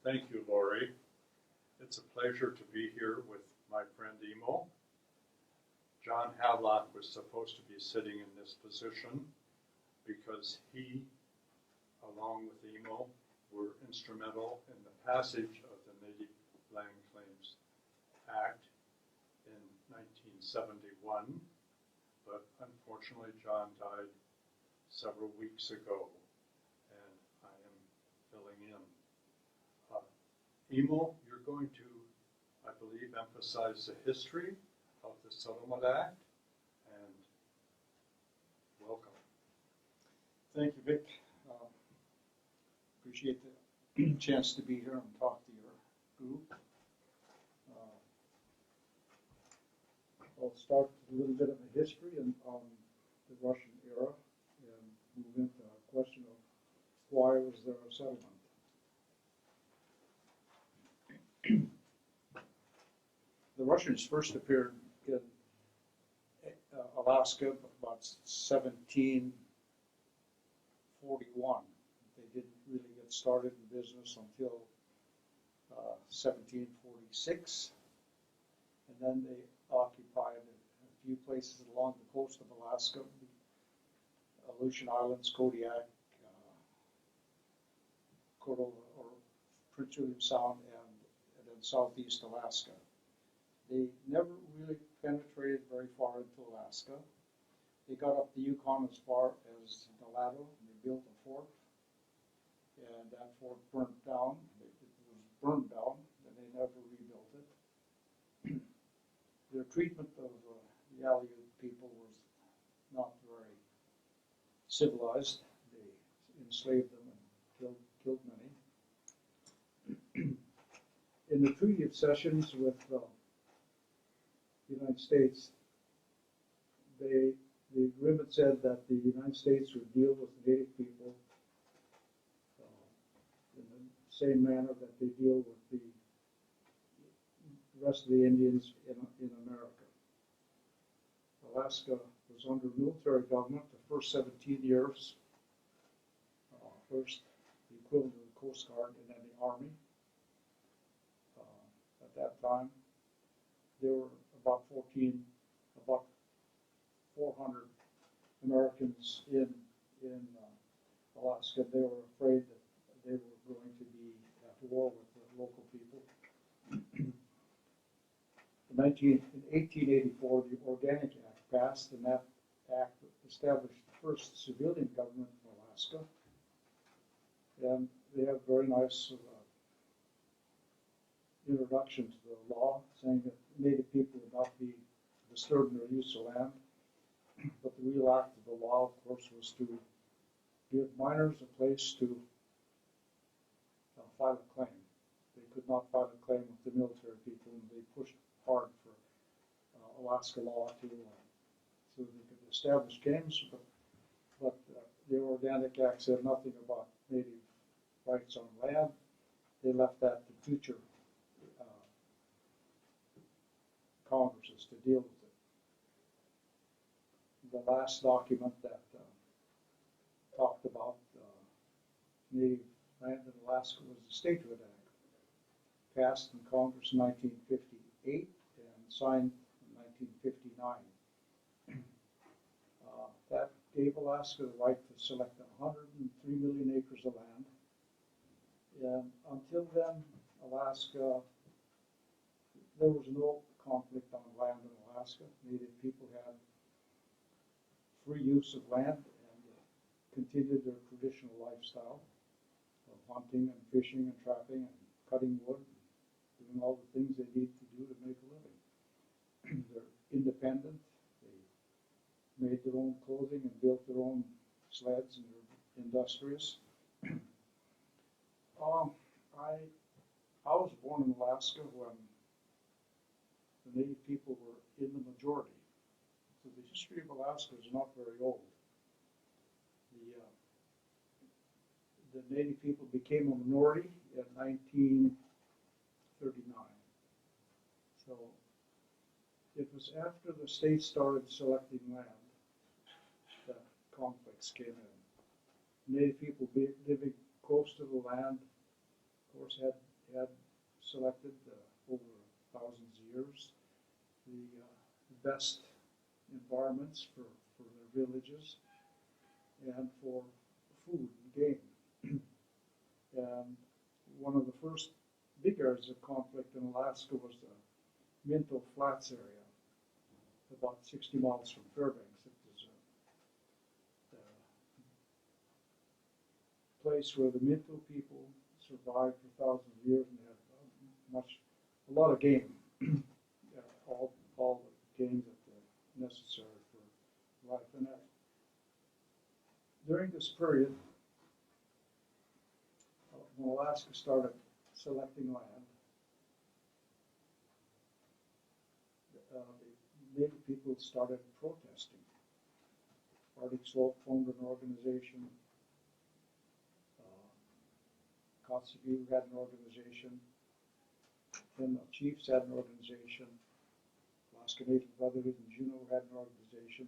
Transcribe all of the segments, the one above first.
Thank you, Lori. It's a pleasure to be here with my friend Emo. John Hadlock was supposed to be sitting in this position because he, along with Emo, were instrumental in the passage of the Native Land Claims Act in 1971, but unfortunately John died several weeks ago, and I am filling in. Emo, you're going to, I believe, emphasize the history of the Settlement Act, and welcome. Thank you, Vic. Appreciate the chance to be here and talk to your group. I'll start with a little bit of a history on the Russian era and move into the question of why was there a settlement. The Russians first appeared in Alaska about 1741. They didn't really get started in business until 1746, and then they occupied a few places along the coast of Alaska, the Aleutian Islands, Kodiak, Cordova, or Prince William Sound, and then southeast Alaska. They never really penetrated very far into Alaska. They got up the Yukon as far as Nalato, and they built a fort, and that fort burnt down. It was burned down, and they never rebuilt it. Their treatment of the Aleut people was not very civilized. They enslaved them and killed many. In the Treaty of Cessions with the United States, the agreement said that the United States would deal with the Native people in the same manner that they deal with the rest of the Indians in America. Alaska was under military government the first 17 years, first the equivalent of the Coast Guard and then the Army. At that time, there were about 400 Americans in Alaska. They were afraid that they were going to be at war with the local people. In 1884, the Organic Act passed, and that act established the first civilian government in Alaska. And they have very nice introduction to the law, saying that Native people would not be disturbed in their use of land. But the real act of the law, of course, was to give miners a place to file a claim. They could not file a claim with the military people, and they pushed hard for Alaska law so they could establish claims. But the Organic Act said nothing about Native rights on land. They left that to future Congresses to deal with it. The last document that talked about Native land in Alaska was the Statehood Act, passed in Congress in 1958 and signed in 1959. That gave Alaska the right to select 103 million acres of land. And until then, Alaska, there was no conflict on land in Alaska. Native people had free use of land and continued their traditional lifestyle of hunting and fishing and trapping and cutting wood, and doing all the things they need to do to make a living. They're independent. They made their own clothing and built their own sleds, and they're industrious. I was born in Alaska when the Native people were in the majority. So the history of Alaska is not very old. The Native people became a minority in 1939. So it was after the state started selecting land that conflicts came in. Native people living close to the land, of course, had had selected over thousands of years the best environments for their villages and for food and game. And one of the first big areas of conflict in Alaska was the Minto Flats area, about 60 miles from Fairbanks. It was a place where the Minto people survived for thousands of years and had a lot of game, all the game that necessary for life. And during this period, when Alaska started selecting land, the Native people started protesting. Arctic Slope formed an organization. Kotzebue had an organization. Then the chiefs had an organization. Alaska Native Brotherhood in Juneau had an organization.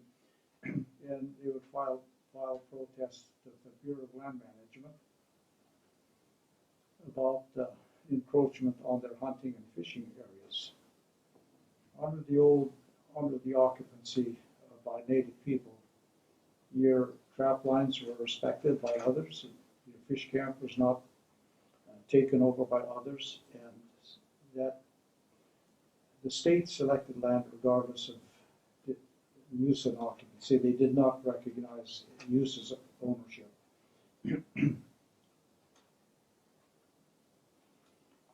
And they would file protests with the Bureau of Land Management about encroachment on their hunting and fishing areas. Under the occupancy by Native people, your trap lines were respected by others. Your fish camp was not taken over by others, and that the state selected land regardless of the use and occupancy. They did not recognize use as ownership.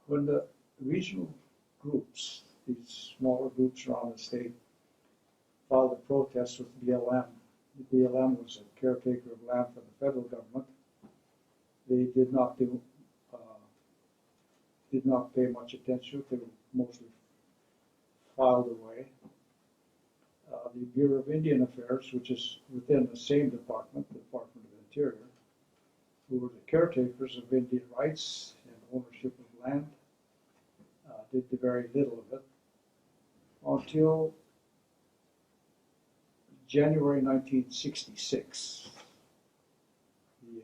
When the regional groups, these smaller groups around the state, filed a protest with BLM, the BLM was a caretaker of land for the federal government. They did not pay much attention. They were mostly filed away. The Bureau of Indian Affairs, which is within the same department, the Department of Interior, who were the caretakers of Indian rights and ownership of land, did very little of it until January 1966. The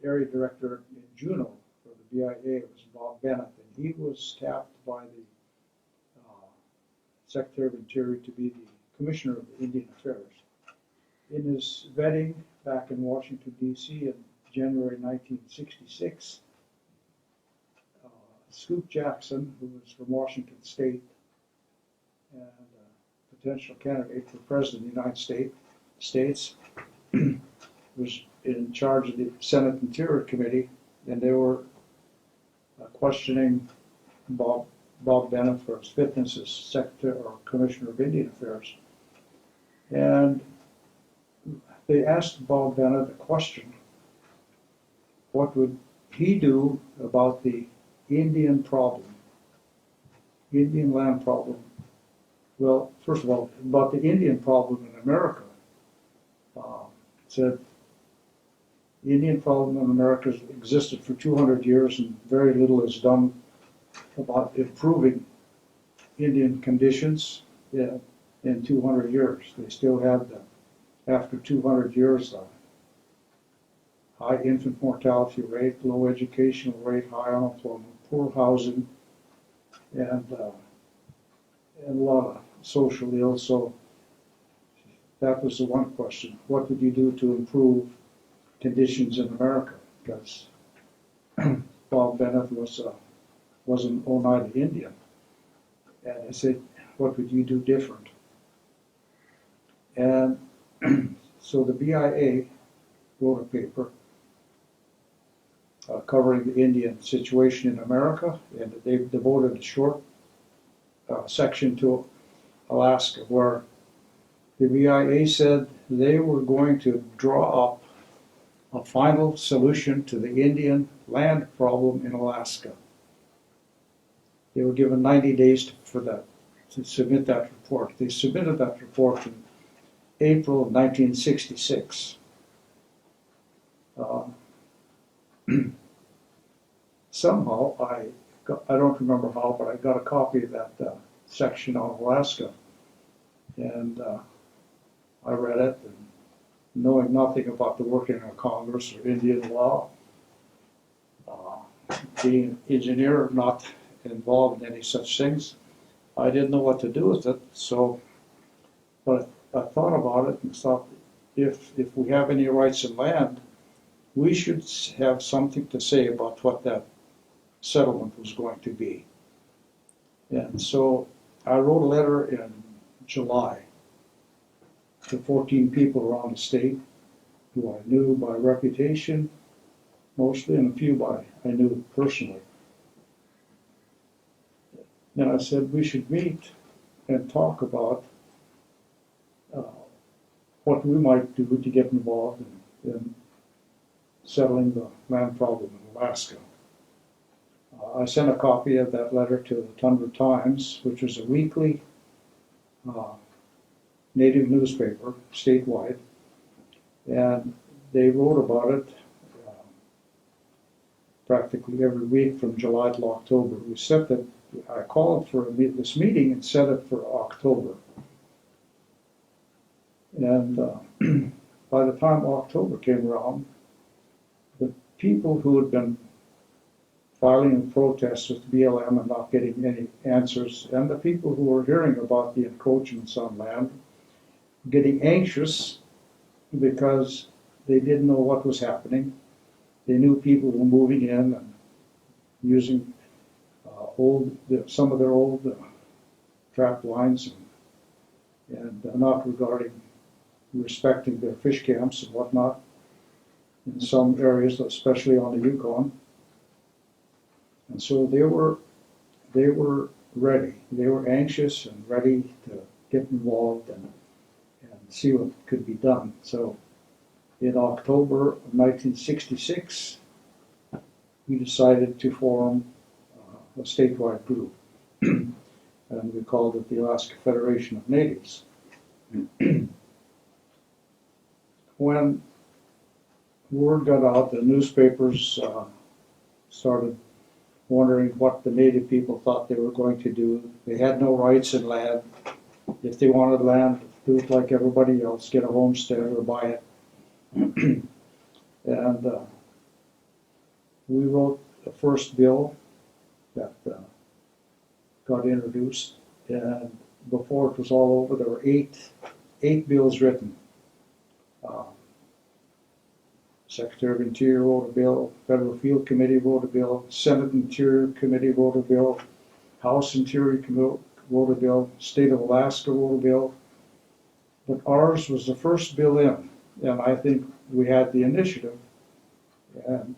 area director in Juneau for the BIA was Bob Bennett, and he was tapped by the Secretary of Interior to be the Commissioner of Indian Affairs. In his vetting back in Washington, D.C. in January 1966, Scoop Jackson, who was from Washington State and a potential candidate for President of the United States, was in charge of the Senate Interior Committee, and they were questioning Bob Bennett for his fitness as Secretary or Commissioner of Indian Affairs. And they asked Bob Bennett a question: what would he do about the Indian problem, Indian land problem? Well, first of all, about the Indian problem in America. Said the Indian problem in America has existed for 200 years and very little is done about improving Indian conditions in 200 years. They still have, after 200 years, high infant mortality rate, low educational rate, high unemployment, poor housing, and a lot of social ills. So that was the one question. What would you do to improve conditions in America? Because Bob Bennett was an Oneida Indian. And I said, what would you do different? And so the BIA wrote a paper covering the Indian situation in America, and they devoted a short section to Alaska, where the BIA said they were going to draw up a final solution to the Indian land problem in Alaska. They were given 90 days to submit that report. They submitted that report in April of 1966. Somehow, I don't remember how, but I got a copy of that section on Alaska, and I read it, and knowing nothing about the working of Congress or Indian law, being an engineer, not involved in any such things, I didn't know what to do with it. So, but I thought about it and thought, if we have any rights in land, we should have something to say about what that settlement was going to be. And so I wrote a letter in July to 14 people around the state who I knew by reputation mostly, and a few I knew personally. And I said we should meet and talk about what we might do to get involved in settling the land problem in Alaska. I sent a copy of that letter to the Tundra Times, which was a weekly native newspaper statewide, and they wrote about it practically every week from July to October. We set that. I called for this meeting and set it for October. And by the time October came around, the people who had been filing in protests with BLM and not getting any answers, and the people who were hearing about the encroachments on land, getting anxious because they didn't know what was happening. They knew people were moving in and using some of their old trap lines and not respecting their fish camps and whatnot in some areas, especially on the Yukon. And so they were ready. They were anxious and ready to get involved and see what could be done. So in October of 1966, we decided to form a statewide group, and we called it the Alaska Federation of Natives. When word got out, the newspapers started wondering what the Native people thought they were going to do. They had no rights in land. If they wanted land, do it like everybody else, get a homestead or buy it. And we wrote the first bill that got introduced, and before it was all over, there were eight bills written. Secretary of Interior wrote a bill, Federal Field Committee wrote a bill, Senate Interior Committee wrote a bill, House Interior Committee wrote a bill, State of Alaska wrote a bill, but ours was the first bill in, and I think we had the initiative, and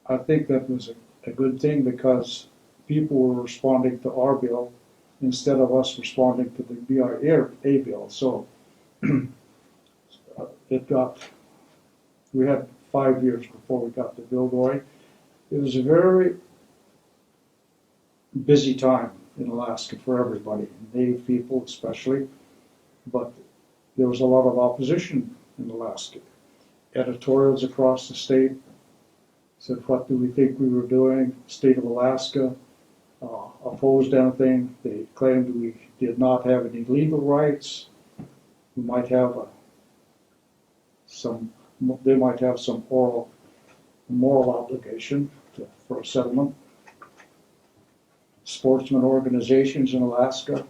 I think that was a good thing because people were responding to our bill instead of us responding to the BIA bill. So we had 5 years before we got the bill going. It was a very busy time in Alaska for everybody, Native people especially, but there was a lot of opposition in Alaska. Editorials across the state said, what do we think we were doing? State of Alaska opposed anything. They claimed we did not have any legal rights. We might have they might have some moral obligation for a settlement. Sportsman organizations in Alaska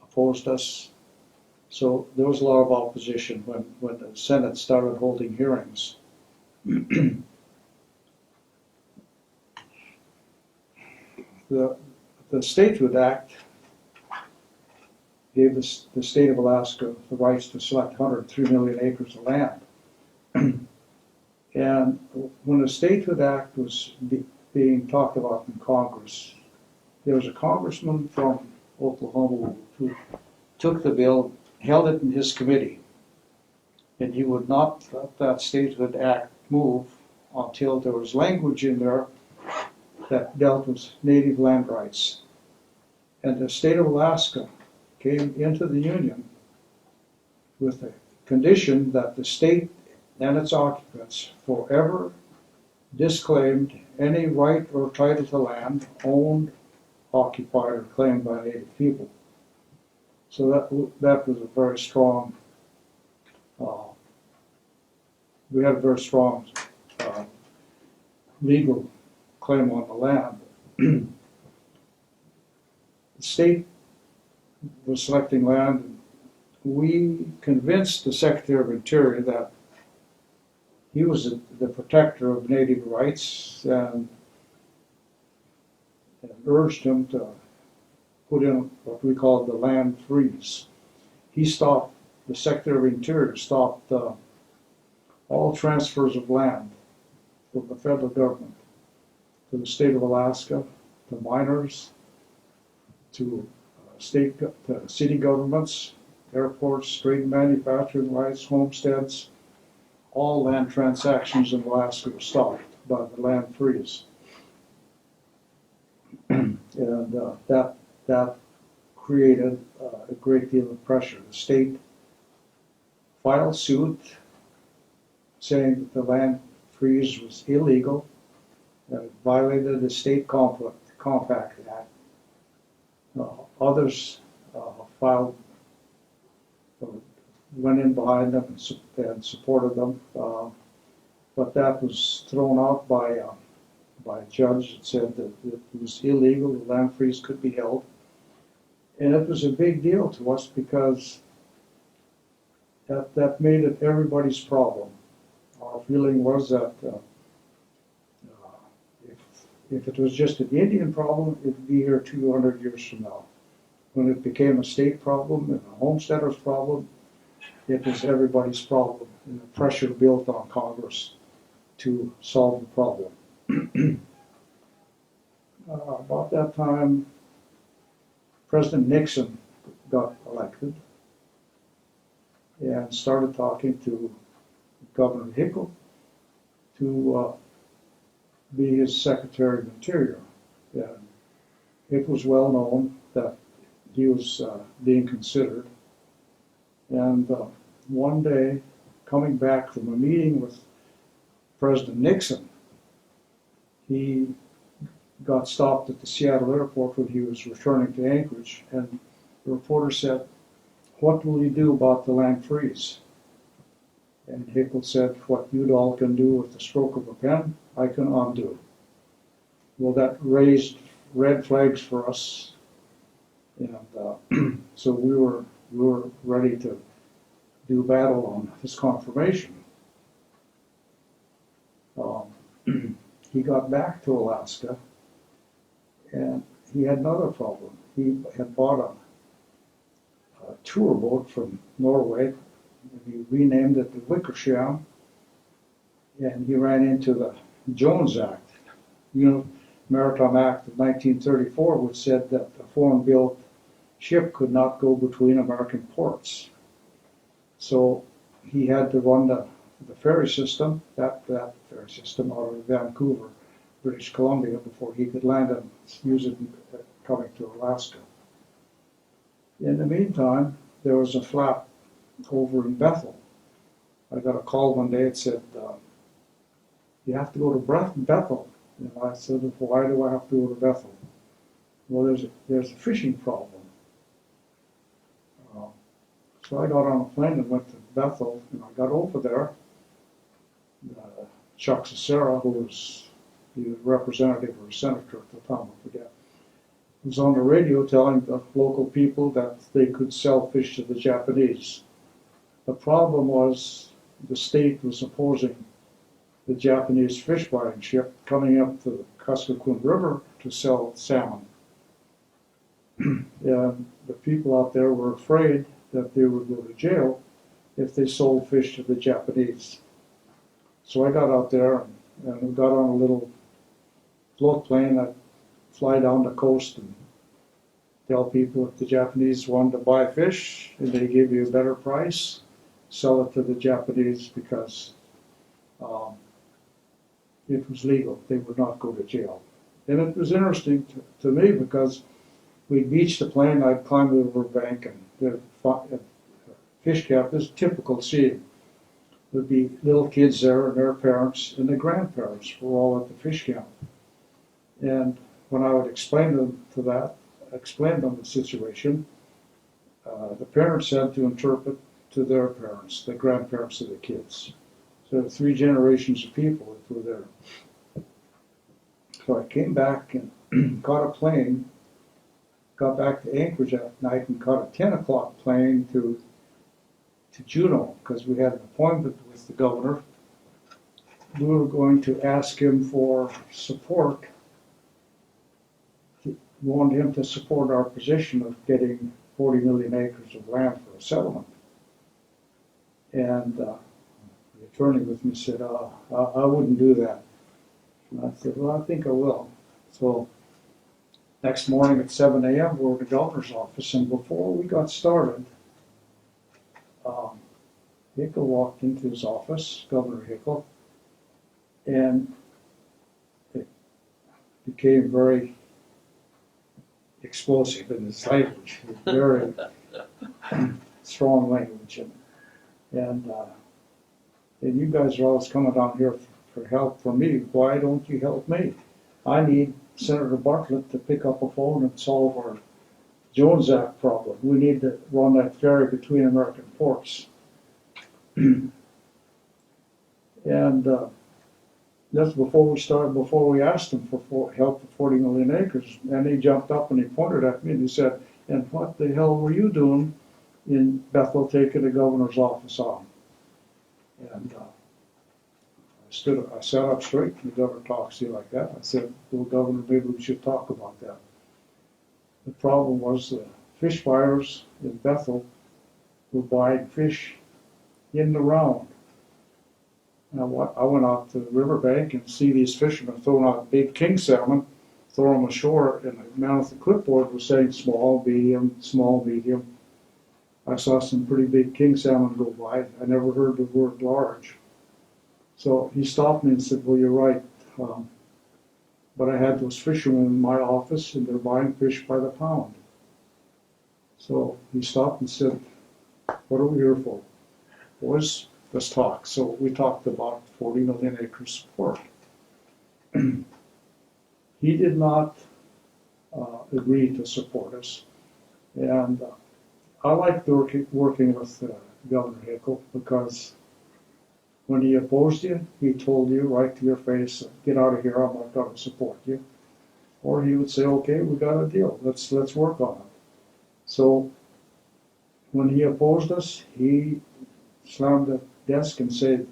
opposed us. So there was a lot of opposition when the Senate started holding hearings. The Statehood Act gave the state of Alaska the rights to select 103 million acres of land. And when the Statehood Act was being talked about in Congress, there was a congressman from Oklahoma who took the bill, held it in his committee, and he would not let that Statehood Act move until there was language in there that dealt with native land rights. And the state of Alaska came into the Union with the condition that the state and its occupants forever disclaimed any right or title to land owned, occupied, or claimed by Native people. So that was a very strong, we had a very strong legal claim on the land. The state was selecting land. We convinced the Secretary of Interior that he was the protector of native rights and urged him to put in what we call the land freeze. He stopped, the Secretary of Interior stopped all transfers of land from the federal government to the state of Alaska, to miners, to city governments, airports, trade manufacturing rights, homesteads. All land transactions in Alaska were stopped by the land freeze. And that created a great deal of pressure. The state filed suit saying that the land freeze was illegal, that it violated the State Compact Act. Others filed, went in behind them and supported them, but that was thrown out by a judge that said that it was illegal, the land freeze could be held. And it was a big deal to us because that made it everybody's problem. Our feeling was that if it was just an Indian problem, it would be here 200 years from now. When it became a state problem and a homesteader's problem, it was everybody's problem, and the pressure built on Congress to solve the problem. About that time, President Nixon got elected and started talking to Governor Hickel to be his Secretary of Interior. And it was well known that he was being considered. And one day, coming back from a meeting with President Nixon, he got stopped at the Seattle airport when he was returning to Anchorage, and the reporter said, "What will you do about the land freeze?" And Hickel said, "What you all can do with the stroke of a pen, I can undo." Well, that raised red flags for us, and so we were ready to do battle on his confirmation. He got back to Alaska, and he had another problem. He had bought a tour boat from Norway, and he renamed it the Wickersham, and he ran into the Jones Act, Maritime Act of 1934, which said that a foreign-built ship could not go between American ports. So he had to run the ferry system, that ferry system out of Vancouver, British Columbia, before he could land and use it coming to Alaska. In the meantime, there was a flap over in Bethel. I got a call one day that said, "You have to go to Bethel." And I said, "Why do I have to go to Bethel?" "Well, there's a fishing problem." So I got on a plane and went to Bethel, and I got over there. Chuck Cicera, who was the representative or senator at the time, I forget, was on the radio telling the local people that they could sell fish to the Japanese. The problem was the state was opposing the Japanese fish buying ship coming up the Kuskokwim River to sell salmon. And the people out there were afraid that they would go to jail if they sold fish to the Japanese. So I got out there and we got on a little float plane that fly down the coast and tell people if the Japanese wanted to buy fish and they give you a better price, sell it to the Japanese because it was legal. They would not go to jail. And it was interesting to me because we'd beach the plane, I'd climb the riverbank, and the fish camp is typical scene. There'd be little kids there and their parents and the grandparents were all at the fish camp. And when I would explain them the situation, the parents had to interpret to their parents, the grandparents of the kids. So 3 generations of people that were there. So I came back and caught a plane, got back to Anchorage that night and caught a 10 o'clock plane to Juneau because we had an appointment with the governor. We were going to ask him for support. We wanted him to support our position of getting 40 million acres of land for a settlement. And the attorney with me said, I wouldn't do that. And I said, well, I think I will. So next morning at 7 a.m., we're at the governor's office, and before we got started, Hickel walked into his office, Governor Hickel, and it became very explosive in his language, very strong language. And you guys are always coming down here for help from me. Why don't you help me? I need Senator Bartlett to pick up a phone and solve our Jones Act problem. We need to run that ferry between American ports. And that's before we asked him for help for 40 million acres. And he jumped up and he pointed at me and he said, and what the hell were you doing in Bethel taking the governor's office on? And I sat up straight and the governor talks to you like that. I said, well, Governor, maybe we should talk about that. The problem was the fish buyers in Bethel were buying fish in the round. Now, I went out to the riverbank and see these fishermen throwing out big king salmon, throw them ashore, and the man with the clipboard was saying small, medium, small, medium. I saw some pretty big king salmon go by. I never heard the word large. So he stopped me and said, well, you're right. But I had those fishermen in my office and they're buying fish by the pound. So he stopped and said, what are we here for? Boys, let's talk. So we talked about 40 million acres support. He did not agree to support us. And I liked working with Governor Hickel because when he opposed you, he told you right to your face, get out of here, I'm not going to support you. Or he would say, okay, we got a deal, let's work on it. So when he opposed us, he slammed the desk and said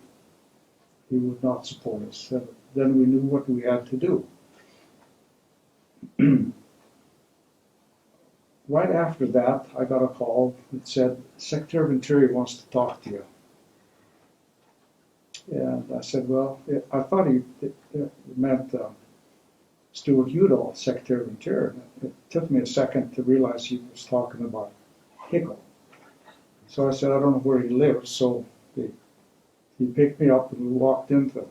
he would not support us. Then we knew what we had to do. Right after that, I got a call that said, Secretary of Interior wants to talk to you. And I said, well, I thought it meant Stuart Udall, Secretary of Interior. It took me a second to realize he was talking about Hickel. So I said, I don't know where he lives. So he picked me up and we walked into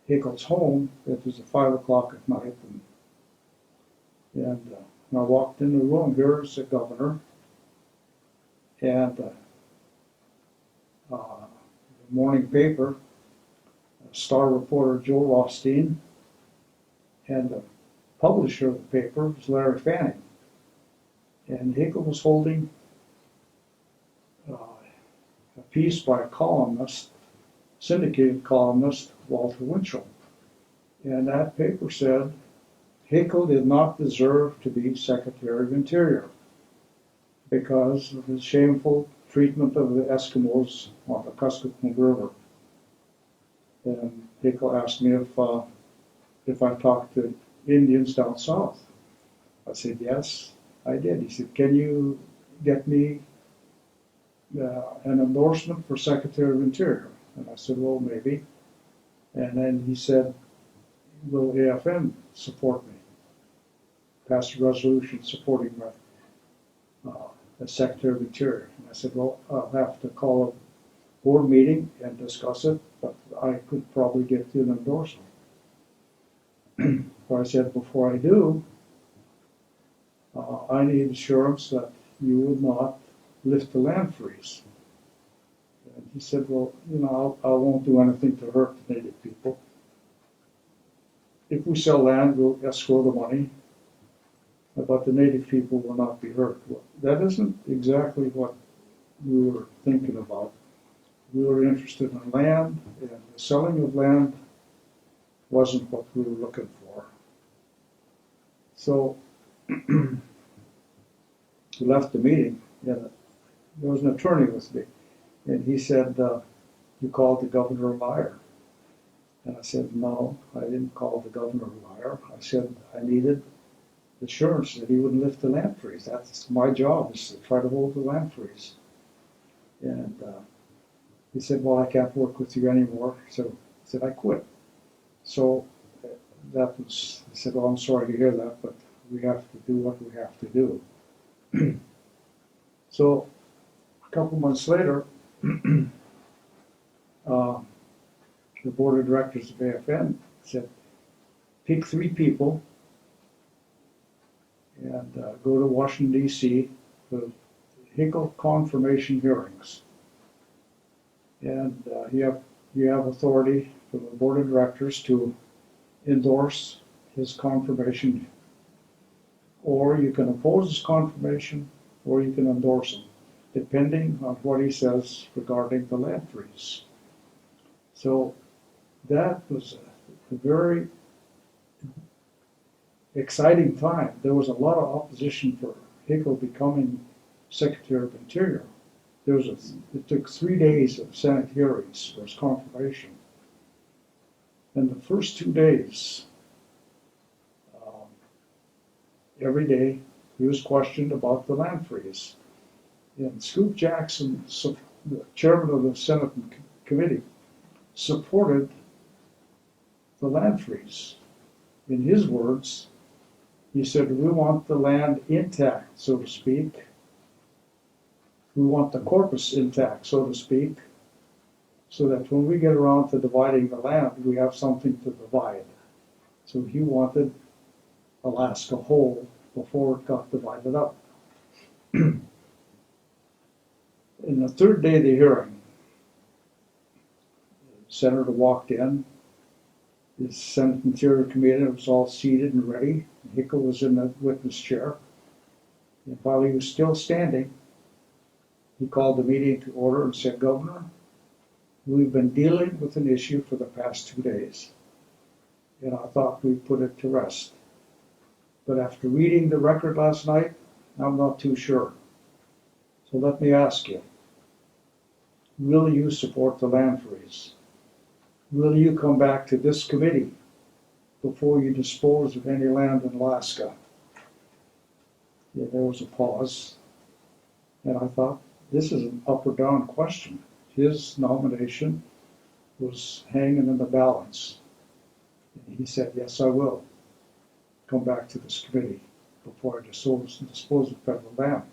Hickel's home. It was at 5 o'clock at night. And I walked in the room. Here's the governor. And the morning paper, star reporter Joe Rothstein, and the publisher of the paper was Larry Fanning. And Hickel was holding a piece by a columnist, syndicated columnist, Walter Winchell. And that paper said, Hickel did not deserve to be Secretary of Interior because of his shameful treatment of the Eskimos on the Kuskokwim River. And Hickel asked me if I talked to Indians down south. I said, yes, I did. He said, can you get me an endorsement for Secretary of Interior? And I said, well, maybe. And then he said, will AFN support me? Pass a resolution supporting the Secretary of Interior. And I said, well, I'll have to call a board meeting and discuss it, but I could probably get you an endorsement. So I said, before I do, I need assurance that you would not lift the land freeze. And he said, well, I won't do anything to hurt the Native people. If we sell land, we'll escrow the money, but the Native people will not be hurt. Well, that isn't exactly what we were thinking about. We were interested in land, and the selling of land wasn't what we were looking for. So we left the meeting, and there was an attorney with me, and he said, "You called the governor a liar." And I said, "No, I didn't call the governor a liar. I said I needed assurance that he wouldn't lift the land freeze. That's my job, is to try to hold the land freeze." And he said, "Well, I can't work with you anymore." So I said, "I quit." So that was, I said, "Well, I'm sorry to hear that, but we have to do what we have to do." So a couple months later, the board of directors of AFN said, "Pick 3 people and go to Washington, D.C. for Hinkle confirmation hearings. And you have authority from the board of directors to endorse his confirmation, or you can oppose his confirmation, or you can endorse him, depending on what he says regarding the land freeze." So that was a very exciting time. There was a lot of opposition for Hinkle becoming Secretary of Interior. It took 3 days of Senate hearings for his confirmation. And the first 2 days, every day, he was questioned about the land freeze. And Scoop Jackson, the chairman of the Senate committee, supported the land freeze. In his words, he said, "We want the land intact, so to speak. We want the corpus intact, so to speak, so that when we get around to dividing the land, we have something to divide." So he wanted Alaska whole before it got divided up. In the 3rd day of the hearing, the senator walked in. The Senate Interior Committee was all seated and ready. Hinkle was in the witness chair. And while he was still standing, he called the meeting to order and said, "Governor, we've been dealing with an issue for the past 2 days, and I thought we'd put it to rest. But after reading the record last night, I'm not too sure. So let me ask you, will you support the land freeze? Will you come back to this committee before you dispose of any land in Alaska?" Yeah, there was a pause, and I thought, this is an up or down question. His nomination was hanging in the balance. And he said, "Yes, I will come back to this committee before I dispose of federal land,"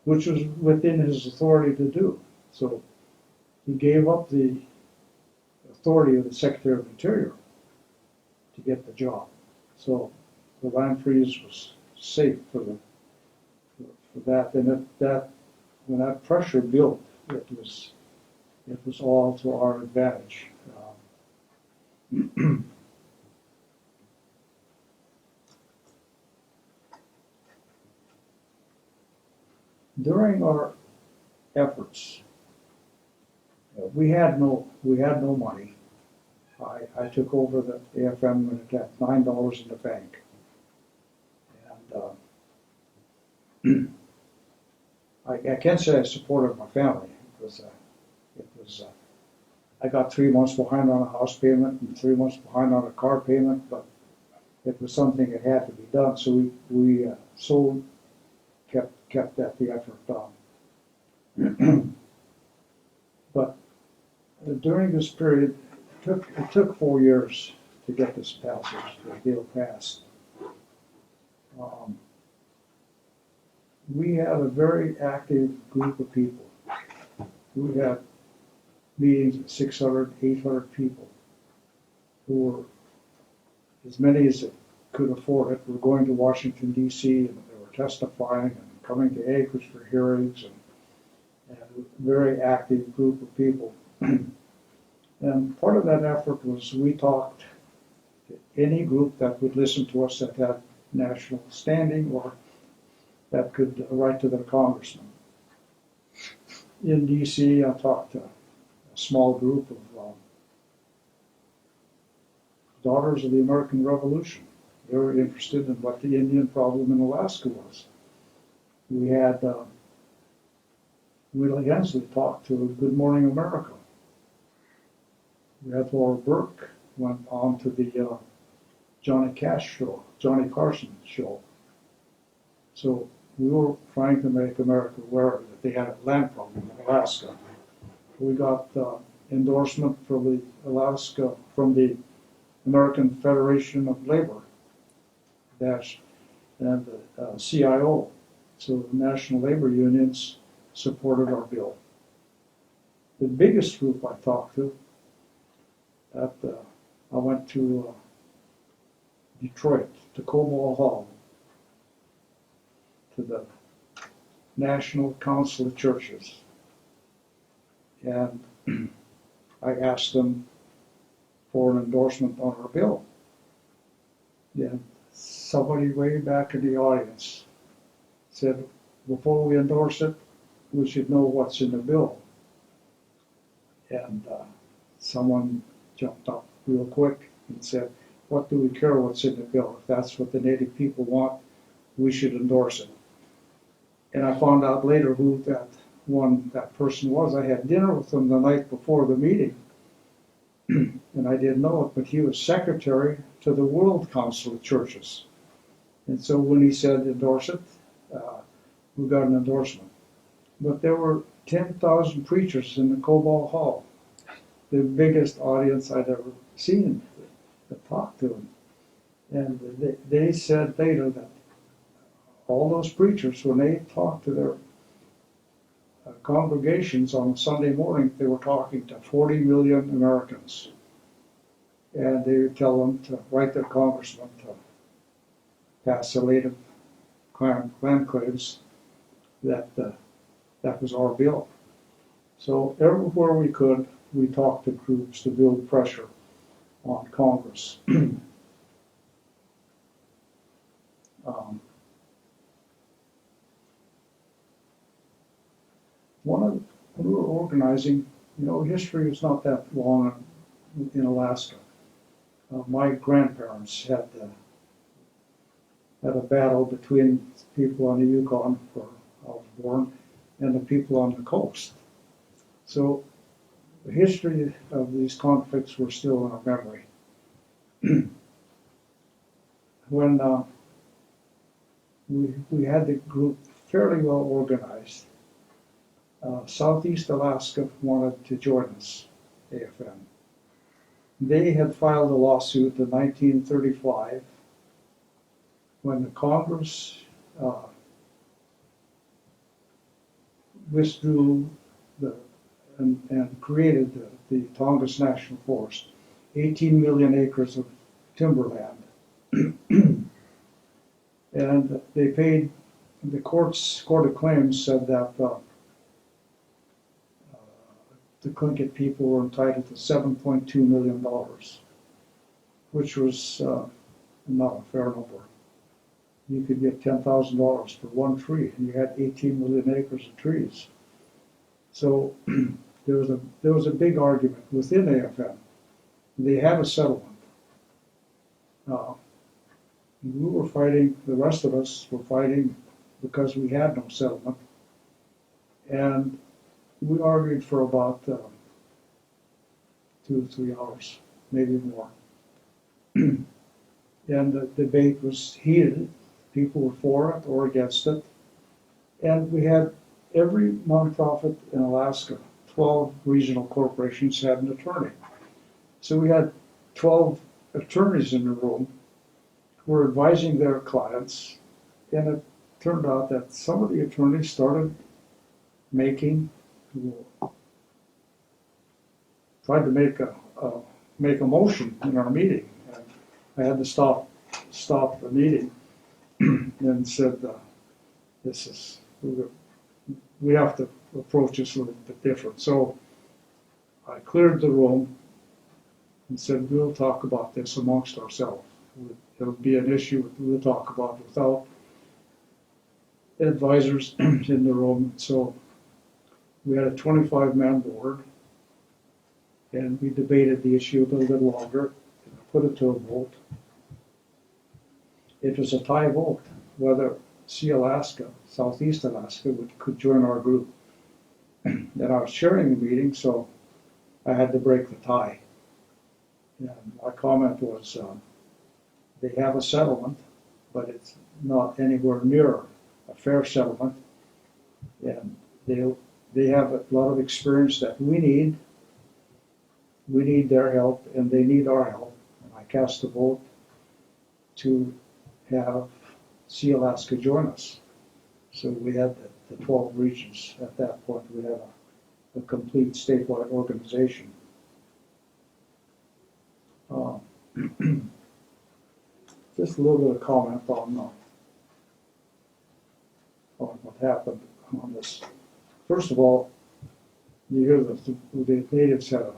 which was within his authority to do. So he gave up the authority of the Secretary of Interior to get the job. So the land freeze was safe for that. And when that pressure built, it was all to our advantage. During our efforts, we had no money. I took over the AFM when it had $9 in the bank, and I can't say I supported my family. I got 3 months behind on a house payment and 3 months behind on a car payment, but it was something that had to be done. So we kept the effort on. But during this period, it took 4 years to get this passage, the deal passed. We had a very active group of people. We had meetings with 600, 800 people who were, as many as could afford it, were going to Washington, D.C., and they were testifying and coming to Anchorage for hearings, and a very active group of people. And part of that effort was we talked to any group that would listen to us that had national standing or that could write to their congressman. In D.C., I talked to a small group of Daughters of the American Revolution They were interested in what the Indian problem in Alaska was. We had Willie Hensley talk to Good Morning America. We had Laura Burke went on to the Johnny Carson show. So we were trying to make America aware that they had a land problem in Alaska. We got endorsement from the American Federation of Labor, and the CIO. So the National Labor Unions supported our bill. The biggest group I talked to, I went to Detroit, to Cobalt Hall, to the National Council of Churches. And I asked them for an endorsement on our bill. And somebody way back in the audience said, before we endorse it, we should know what's in the bill. And someone jumped up real quick and said, what do we care what's in the bill? If that's what the Native people want, we should endorse it. And I found out later who that person was. I had dinner with him the night before the meeting, and I didn't know it, but he was secretary to the World Council of Churches. And so when he said endorse it, we got an endorsement. But there were 10,000 preachers in the Cobalt Hall, the biggest audience I'd ever seen that talked to him. And they said later that all those preachers, when they talked to their congregations on Sunday morning, they were talking to 40 million Americans. And they would tell them to write their congressman to pass the native land claims that was our bill. So everywhere we could, we talked to groups to build pressure on Congress. When we were organizing, history is not that long in Alaska. My grandparents had a battle between people on the Yukon, where I was born, and the people on the coast. So the history of these conflicts were still in our memory. When we had the group fairly well organized, Southeast Alaska wanted to join us, AFN. They had filed a lawsuit in 1935 when the Congress withdrew and created the Tongass National Forest, 18 million acres of timberland. And they paid, the Court of Claims said that the Tlingit people were entitled to $7.2 million, which was not a fair number. You could get $10,000 for one tree, and you had 18 million acres of trees. So there was a big argument within AFN. They had a settlement. We were fighting, the rest of us were fighting because we had no settlement. And we argued for about 2 or 3 hours, maybe more. And the debate was heated. People were for it or against it. And we had every nonprofit in Alaska, 12 regional corporations had an attorney. So we had 12 attorneys in the room who were advising their clients. And it turned out that some of the attorneys started tried to make a motion in our meeting. And I had to stop the meeting and said, we have to approach this a little bit different. So I cleared the room and said, we'll talk about this amongst ourselves. It'll be an issue we'll talk about without advisors in the room. So we had a 25-man board, and we debated the issue a little bit longer, put it to a vote. it was a tie vote whether Alaska, Southeast Alaska, could join our group. And I was chairing the meeting, so I had to break the tie. And my comment was, they have a settlement, but it's not anywhere near a fair settlement. And they have a lot of experience that we need. We need their help, and they need our help. And I cast a vote to have Alaska join us. So we had the 12 regions at that point. We had a complete statewide organization. Just a little bit of comment on what happened on this. First of all, you hear that the natives had a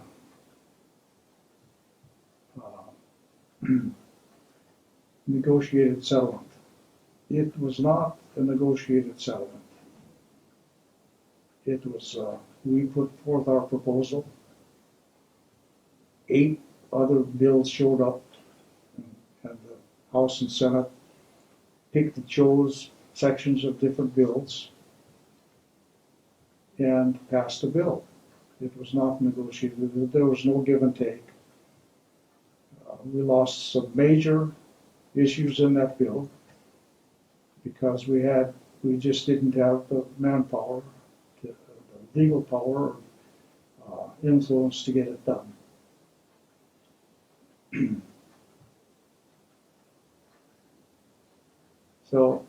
negotiated settlement. It was not a negotiated settlement. It was, we put forth our proposal. 8 other bills showed up, and the House and Senate picked and chose sections of different bills and passed a bill. It was not negotiated. There was no give and take. We lost some major issues in that bill because we just didn't have the manpower, the legal power, influence to get it done. So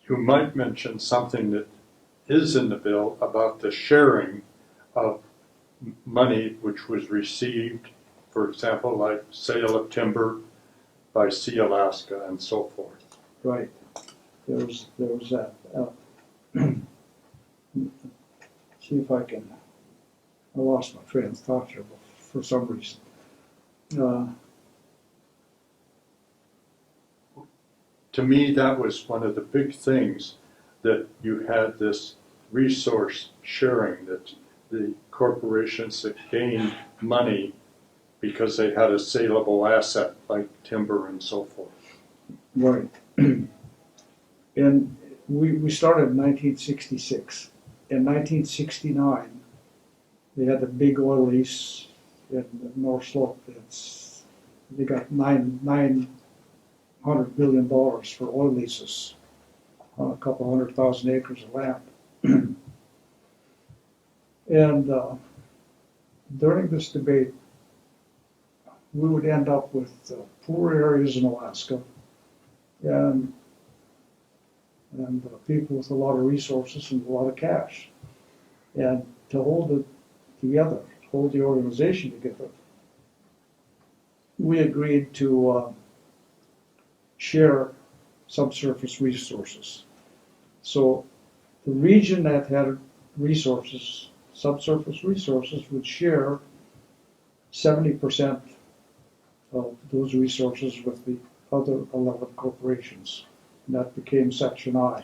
you might mention something that is in the bill about the sharing of money which was received, for example, like sale of timber by Alaska and so forth. right, there was that. See if I can. I lost my train of thought here for some reason. To me, that was one of the big things, that you had this resource sharing, that the corporations that gained money because they had a saleable asset like timber and so forth. Right. And we started in 1966. In 1969, they had the big oil lease in the North Slope. They got $900 billion for oil leases on a couple 100,000 acres of land. And during this debate, we would end up with poor areas in Alaska and people with a lot of resources and a lot of cash. And to hold it together, hold the organization together, we agreed to share subsurface resources. So the region that had resources, subsurface resources, would share 70% of those resources with the other 11 corporations. And that became Section I.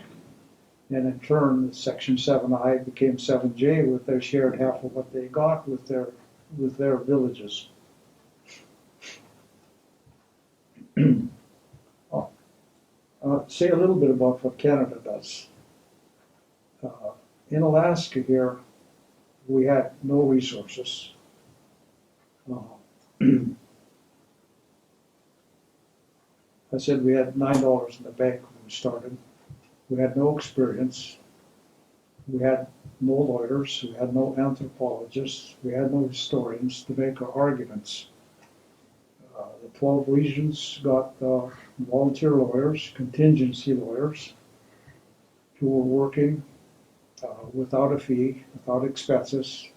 And in turn, Section 7I became 7J, with they shared half of what they got with their villages. I'll say a little bit about what Canada does. In Alaska here, we had no resources. I said we had $9 in the bank when we started. We had no experience. We had no lawyers. We had no anthropologists. We had no historians to make our arguments. The 12 regions got volunteer lawyers, contingency lawyers, who were working without a fee, without expenses.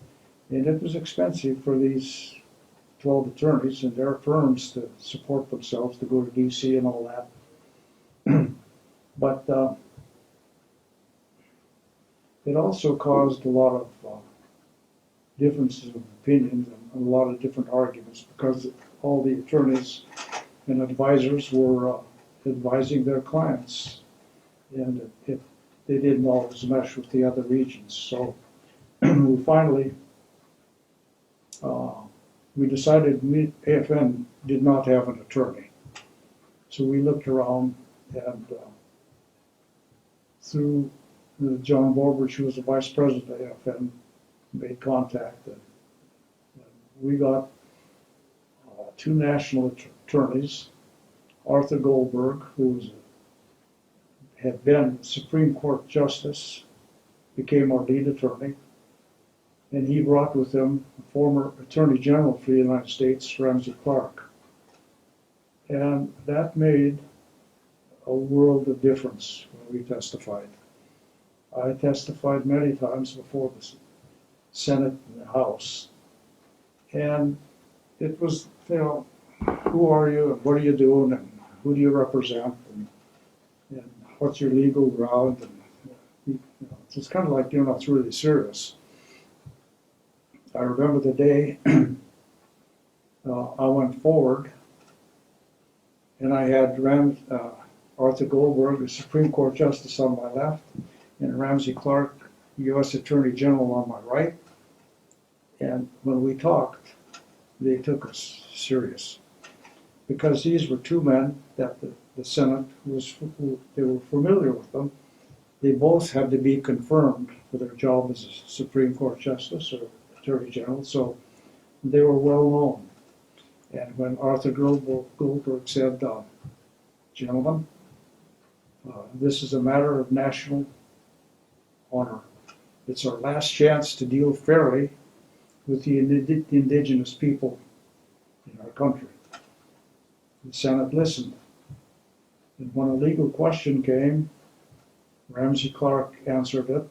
And it was expensive for these 12 attorneys and their firms to support themselves, to go to DC and all that. But it also caused a lot of differences of opinions and a lot of different arguments, because all the attorneys and advisors were advising their clients, and they didn't always mesh with the other regions. So we finally we decided AFN did not have an attorney. So we looked around and through John Borbridge, who was the vice president of AFN, made contact. And we got two national attorneys, Arthur Goldberg, who had been Supreme Court Justice, became our lead attorney, and he brought with him the former Attorney General for the United States, Ramsey Clark. And that made a world of difference when we testified. I testified many times before the Senate and the House. And it was, who are you and what are you doing and who do you represent and what's your legal ground? And it's kind of like, it's really serious. I remember the day I went forward and I had Arthur Goldberg, the Supreme Court Justice, on my left, and Ramsey Clark, U.S. Attorney General, on my right. And when we talked, they took us serious because these were two men that the Senate they were familiar with them. They both had to be confirmed for their job as a Supreme Court Justice or Attorney General, so they were well known. And when Arthur Goldberg said, gentlemen, this is a matter of national honor. It's our last chance to deal fairly with the indigenous people in our country. The Senate listened. And when a legal question came, Ramsey Clark answered it.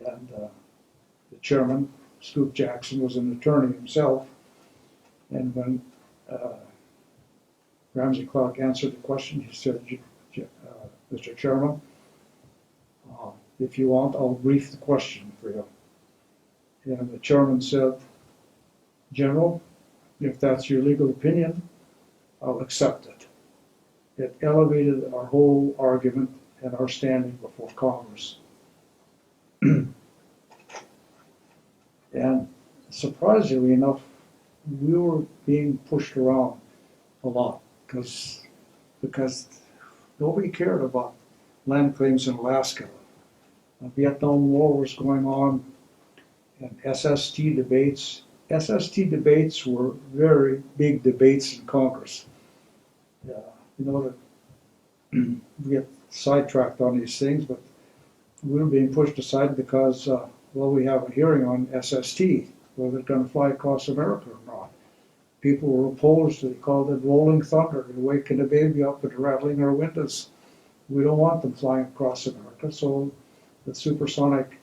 And the chairman, Scoop Jackson, was an attorney himself. And when Ramsey Clark answered the question, he said, Mr. Chairman, if you want, I'll brief the question for you. And the chairman said, General, if that's your legal opinion, I'll accept it. It elevated our whole argument and our standing before Congress. And surprisingly enough, we were being pushed around a lot because nobody cared about land claims in Alaska. The Vietnam War was going on, and SST debates. SST debates were very big debates in Congress. We get sidetracked on these things, but we were being pushed aside because, we have a hearing on SST, whether it's going to fly across America or not. People were opposed. They called it rolling thunder. They're waking the baby up and rattling our windows. We don't want them flying across America, so the supersonic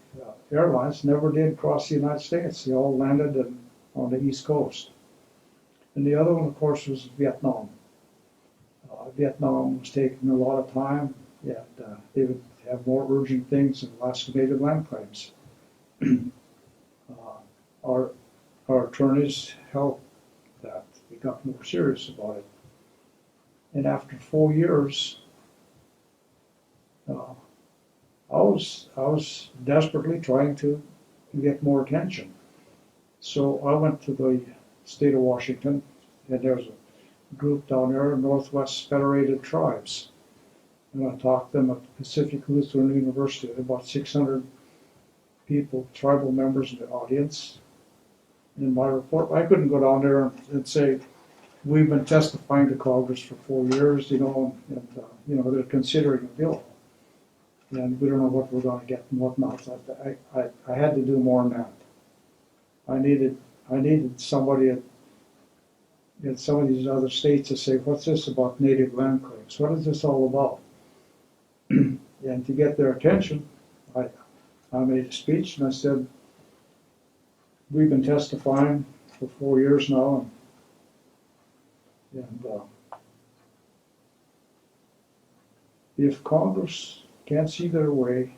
airlines never did cross the United States. They all landed on the East Coast. And the other one, of course, was Vietnam. Vietnam was taking a lot of time, and they would have more urgent things than Alaska Native land claims. Our attorneys helped that. We got more serious about it. And after 4 years, I was desperately trying to get more attention. So I went to the state of Washington, and there's a group down there, Northwest Federated Tribes. And I talked to them at Pacific Lutheran University, about 600 people, tribal members in the audience. In my report, I couldn't go down there and say, we've been testifying to Congress for 4 years, and they're considering a bill. And we don't know what we're going to get and whatnot. So I had to do more than that. I needed somebody in some of these other states to say, what's this about native land claims? What is this all about? And to get their attention, I made a speech and I said, we've been testifying for 4 years now, and if Congress can't see their way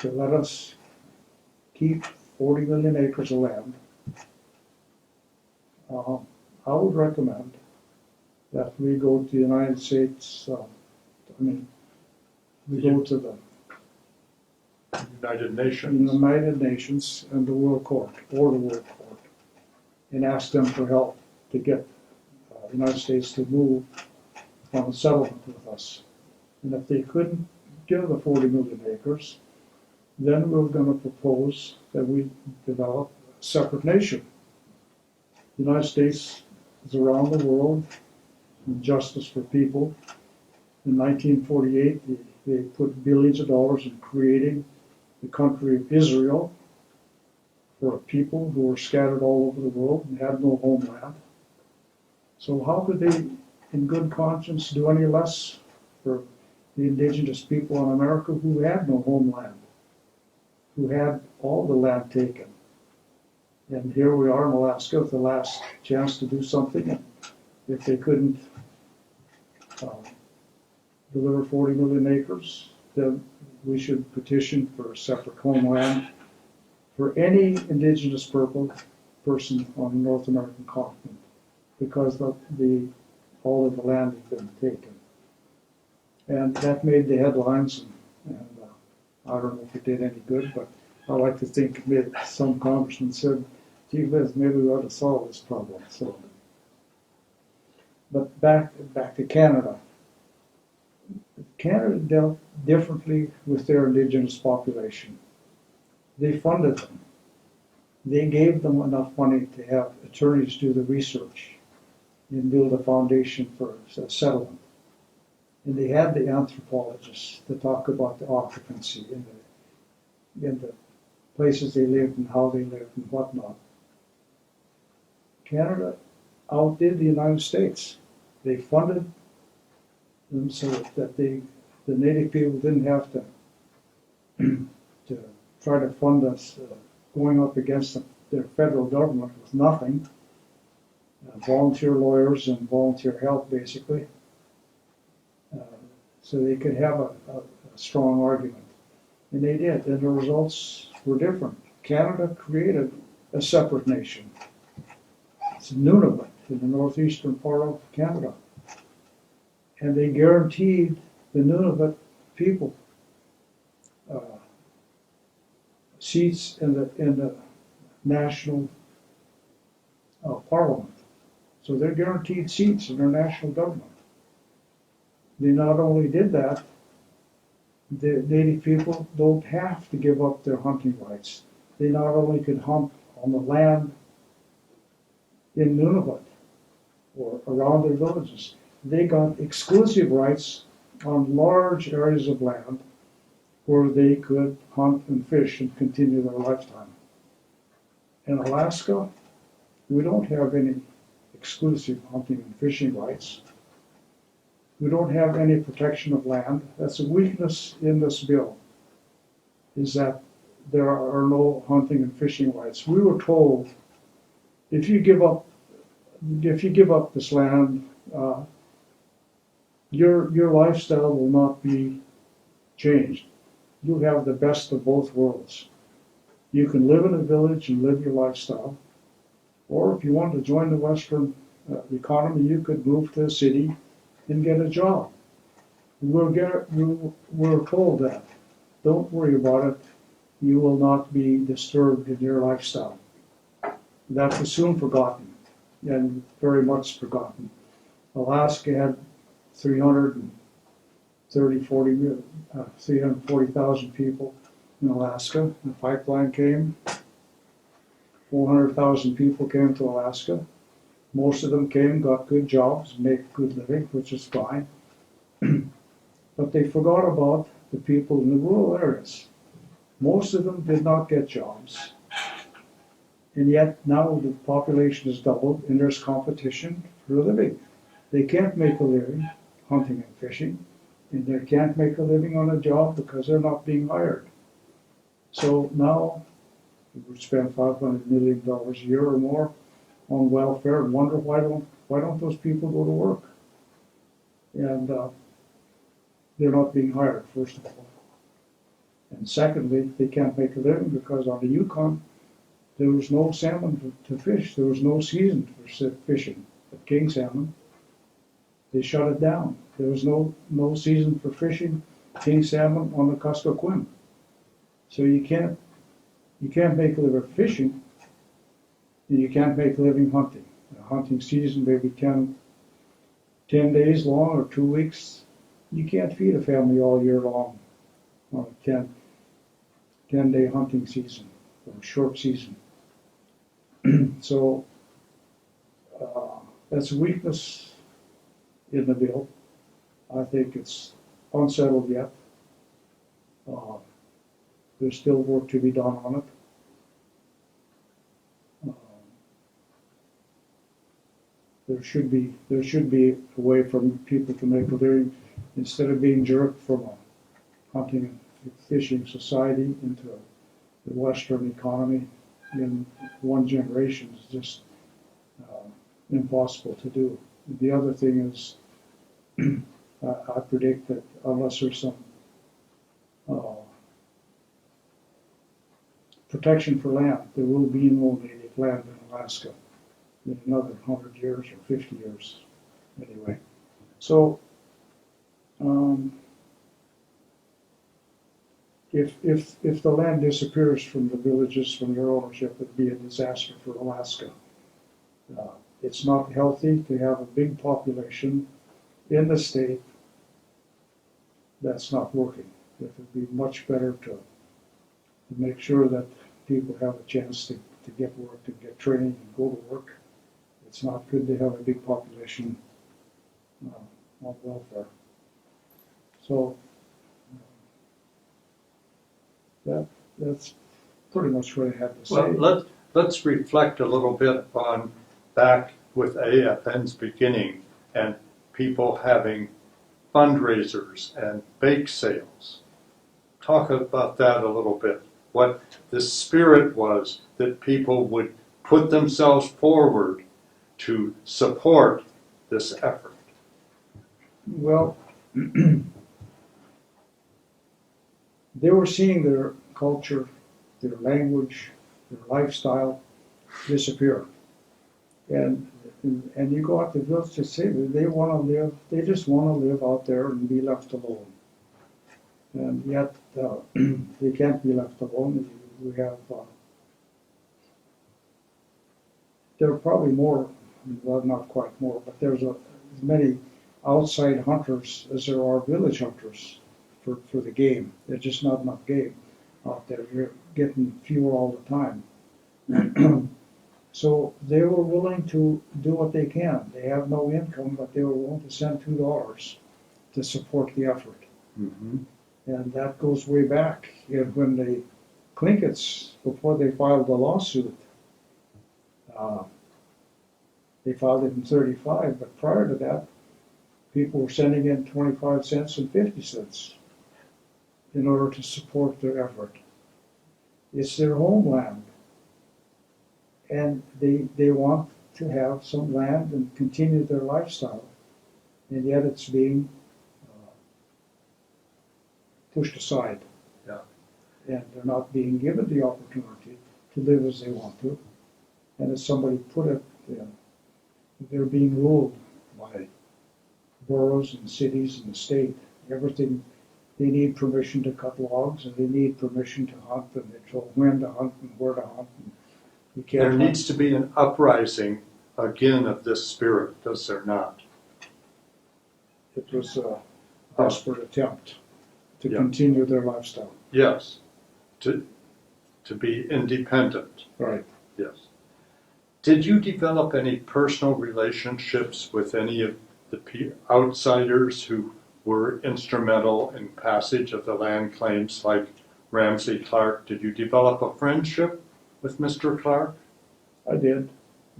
to let us keep 40 million acres of land, I would recommend that we go to the United States, we go to the United Nations and the World Court, and ask them for help to get the United States to move on a settlement with us. And if they couldn't give the 40 million acres, then we were going to propose that we develop a separate nation. The United States is around the world in justice for people. In 1948, they put billions of dollars in creating the country of Israel for people who were scattered all over the world and had no homeland. So how could they, in good conscience, do any less for the indigenous people in America who had no homeland, who had all the land taken? And here we are in Alaska with the last chance to do something. And if they couldn't deliver 40 million acres, then we should petition for a separate homeland for any indigenous person on the North American continent, because all of the land has been taken. And that made the headlines, and I don't know if it did any good, but I like to think maybe some congressman said, gee whiz, maybe we ought to solve this problem. So, but back to Canada. Canada dealt differently with their indigenous population. They funded them. They gave them enough money to have attorneys do the research and build a foundation for a settlement. And they had the anthropologists to talk about the occupancy in the places they lived and how they lived and whatnot. Canada outdid the United States. They funded them so that the Native people didn't have to try to fund us going up against their federal government with nothing. Volunteer lawyers and volunteer help, basically, so they could have a strong argument. And they did, and the results were different. Canada created a separate nation. It's Nunavut in the northeastern part of Canada. And they guaranteed the Nunavut people seats in the national parliament. So they're guaranteed seats in their national government. They not only did that, the Native people don't have to give up their hunting rights. They not only could hunt on the land in Nunavut or around their villages, they got exclusive rights on large areas of land where they could hunt and fish and continue their lifetime. In Alaska, we don't have any exclusive hunting and fishing rights. We don't have any protection of land. That's a weakness in this bill, is that there are no hunting and fishing rights. We were told, if you give up this land, your lifestyle will not be changed. You have the best of both worlds. You can live in a village and live your lifestyle, or if you want to join the Western economy, you could move to a city and get a job. We're told that. Don't worry about it. You will not be disturbed in your lifestyle. That was soon forgotten, and very much forgotten. Alaska had 340,000 people in Alaska. The pipeline came. 400,000 people came to Alaska. Most of them came, got good jobs, make a good living, which is fine. But they forgot about the people in the rural areas. Most of them did not get jobs. And yet now the population has doubled and there's competition for a living. They can't make a living hunting and fishing, and they can't make a living on a job because they're not being hired. So now we would spend $500 million a year or more on welfare and wonder why don't those people go to work? And they're not being hired, first of all. And secondly, they can't make a living because on the Yukon, there was no salmon to fish. There was no season for fishing, but king salmon. They shut it down. There was no season for fishing king salmon on the Kuskokwim. So you can't make a living fishing, and you can't make a living hunting. The hunting season maybe 10 10 days long or 2 weeks, you can't feed a family all year long on a 10-day hunting season or short season. So that's a weakness in the bill. I think it's unsettled yet. There's still work to be done on it. There should be a way for people to make a living instead of being jerked from a hunting and fishing society into the Western economy in one generation is just impossible to do. The other thing is, I predict that unless there's some protection for land, there will be no native land in Alaska in another 100 years or 50 years, anyway. So, if the land disappears from the villages, from their ownership, it'd be a disaster for Alaska. It's not healthy to have a big population in the state that's not working. It would be much better to make sure that people have a chance to get work, to get training and go to work. It's not good to have a big population on welfare. So that's pretty much what I have to say. Well, let's reflect a little bit on back with AFN's beginning and people having fundraisers and bake sales. Talk about that a little bit. What the spirit was that people would put themselves forward to support this effort. Well, they were seeing their culture, their language, their lifestyle disappear. And you go out to the village to say that they just want to live out there and be left alone. And yet, they can't be left alone. We have, there are probably more, well, not quite more, but there's as many outside hunters as there are village hunters for the game. There's just not enough game out there. You're getting fewer all the time. So they were willing to do what they can. They have no income, but they were willing to send $2 to support the effort. Mm-hmm. And that goes way back. When the Clinkets, before they filed the lawsuit, they filed it in 35, but prior to that, people were sending in 25 cents and 50 cents in order to support their effort. It's their homeland. And they want to have some land and continue their lifestyle. And yet it's being pushed aside. Yeah. And they're not being given the opportunity to live as they want to. And as somebody put it, they're being ruled by boroughs and cities and the state. Everything, they need permission to cut logs, and they need permission to hunt, and they tell when to hunt and where to hunt. And you can't there hunt. Needs to be an uprising again of this spirit, does there not? It was a desperate attempt to Yeah. continue their lifestyle. Yes, to be independent. Right. Yes. Did you develop any personal relationships with any of the outsiders who were instrumental in passage of the land claims, like Ramsey Clark? Did you develop a friendship with Mr. Clark? I did.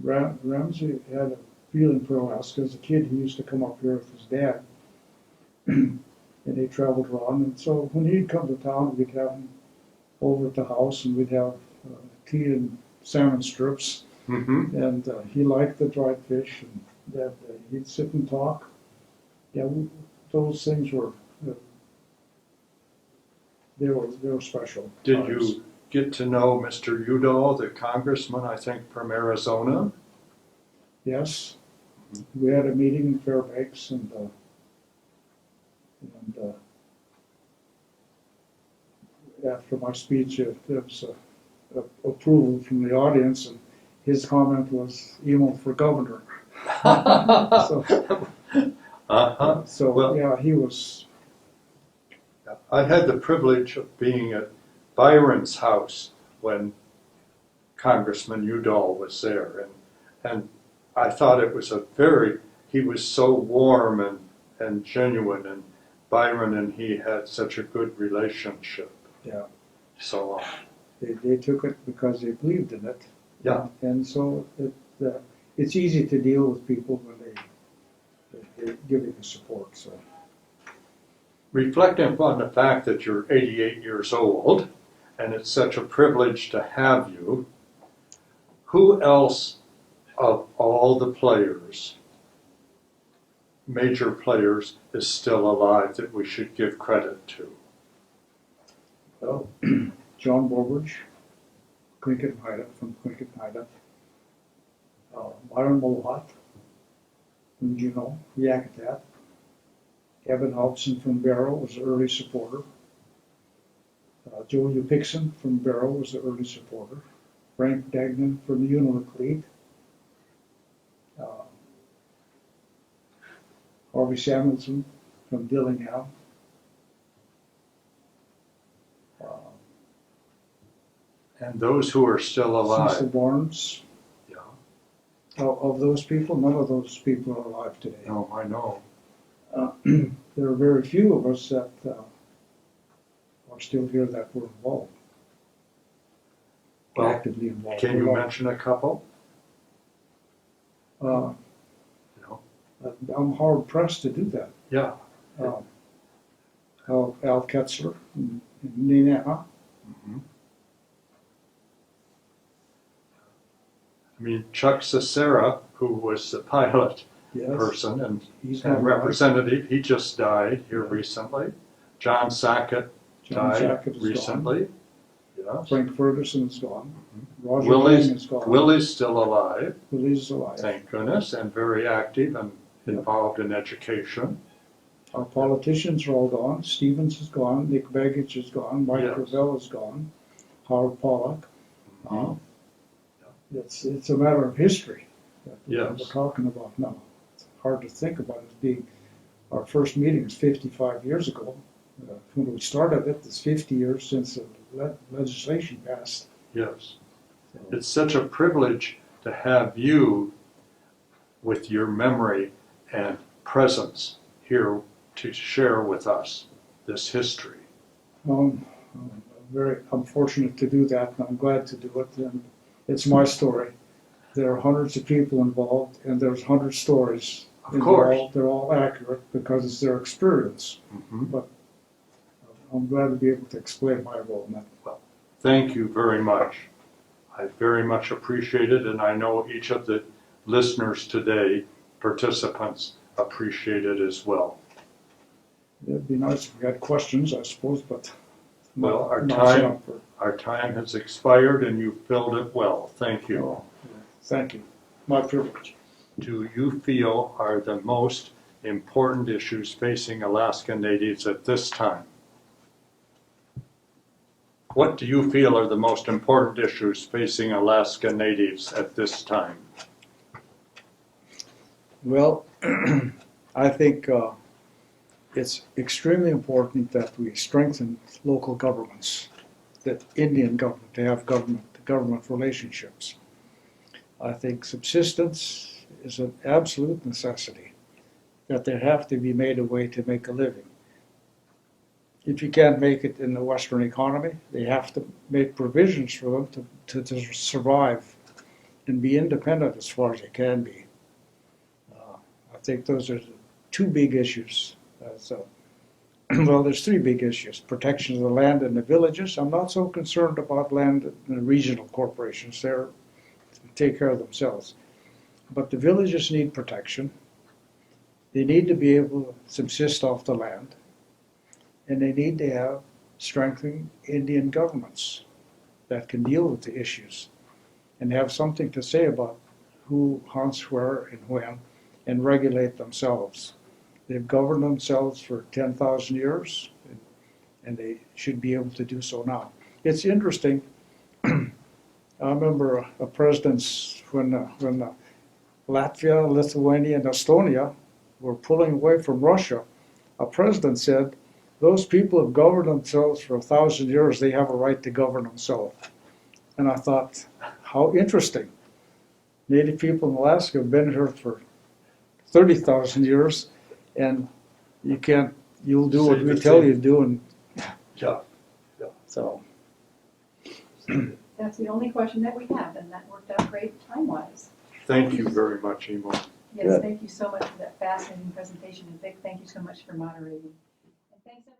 Ramsey had a feeling for Alaska. As a kid, he used to come up here with his dad, and they traveled around. And so when he'd come to town, we'd have him over at the house, and we'd have tea and salmon strips. Mm-hmm. And he liked the dried fish, and that he'd sit and talk. Yeah, those things were they were special. Did you get to know Mr. Udall, the congressman, I think, from Arizona? Yes, we had a meeting in Fairbanks, and after my speech, there was approval from the audience, and his comment was "Emo for governor." So So, Well, yeah, he was, I had the privilege of being at Byron's house when Congressman Udall was there, and I thought it was he was so warm and genuine, and Byron and he had such a good relationship. yeah, So, they took it because they believed in it. yeah. And so it's easy to deal with people when they give you the support, so. Reflecting upon the fact that you're 88 years old, and it's such a privilege to have you, who else of all the players, major players, is still alive that we should give credit to? Well, John Burbridge, from Quinkett Haida, Byron Molohat from Juneau, Yakutat, Evan Hobson from Barrow was an early supporter. Joe Upixon from Barrow was an early supporter. Frank Dagnan from the Unalakleet. Harvey Samuelson from Dillingham. And those who are still alive. Cecil Barnes. Yeah. Of those people, none of those people are alive today. No, I know. There are very few of us that are still here that were involved. Well, actively involved. Can you mention a couple? Uh, No. I'm hard pressed to do that. Yeah. Al Ketzler in Neenah. Mhm. I mean, Chuck Cicera, who was the pilot Yes, person and he's not alive. representative, he just died here recently. John Sackett John died Sackett is recently. gone. Yes. Frank Ferguson is gone. Roger Willie's, Lang is gone. Willie's still alive, Willie's alive. thank goodness, and very active and Yep. involved in education. Our politicians are all gone. Stevens is gone. Nick Begich is gone. Mike Yes. Gravel is gone. Howard Pollock. Mhm. It's a matter of history that Yes. we're talking about now. It's hard to think about it being, our first meeting was 55 years ago. When we started it, it's 50 years since the legislation passed. Yes. So, It's such a privilege to have you with your memory and presence here to share with us this history. I'm fortunate to do that, and I'm glad to do it. And it's my story. There are hundreds of people involved, and there's 100 stories. Of course. They're all accurate because it's their experience. Mhm. But I'm glad to be able to explain my role in that. Thank you very much. I very much appreciate it, and I know each of the listeners today, participants, appreciate it as well. It'd be nice if we had questions, I suppose, but Well, our not time- set up for- Our time has expired and you filled it well. Thank you. Oh, yeah. Thank you. My privilege. Do you feel are the most important issues facing Alaska Natives at this time? What do you feel are the most important issues facing Alaska Natives at this time? Well, I think it's extremely important that we strengthen local governments, that Indian government, to have government relationships. I think subsistence is an absolute necessity, that there have to be made a way to make a living. If you can't make it in the Western economy, they have to make provisions for them to survive and be independent as far as they can be. I think those are two big issues. Well, there's three big issues. Protection of the land in the villages. I'm not so concerned about land in the regional corporations. They take care of themselves. But the villages need protection. They need to be able to subsist off the land. And they need to have strengthening Indian governments that can deal with the issues and have something to say about who hunts where and when and regulate themselves. They've governed themselves for 10,000 years, and they should be able to do so now. It's interesting. I remember a presidents when Latvia, Lithuania, and Estonia were pulling away from Russia, a president said, those people have governed themselves for 1,000 years, they have a right to govern themselves. And I thought, how interesting. Native people in Alaska have been here for 30,000 years, and you'll do what we tell you to do, and Yeah. so. That's the only question that we have, and that worked out great time-wise. Thank you very much, Emo. Yes, Good. thank you so much for that fascinating presentation, and Vic, thank you so much for moderating. And thanks, everyone.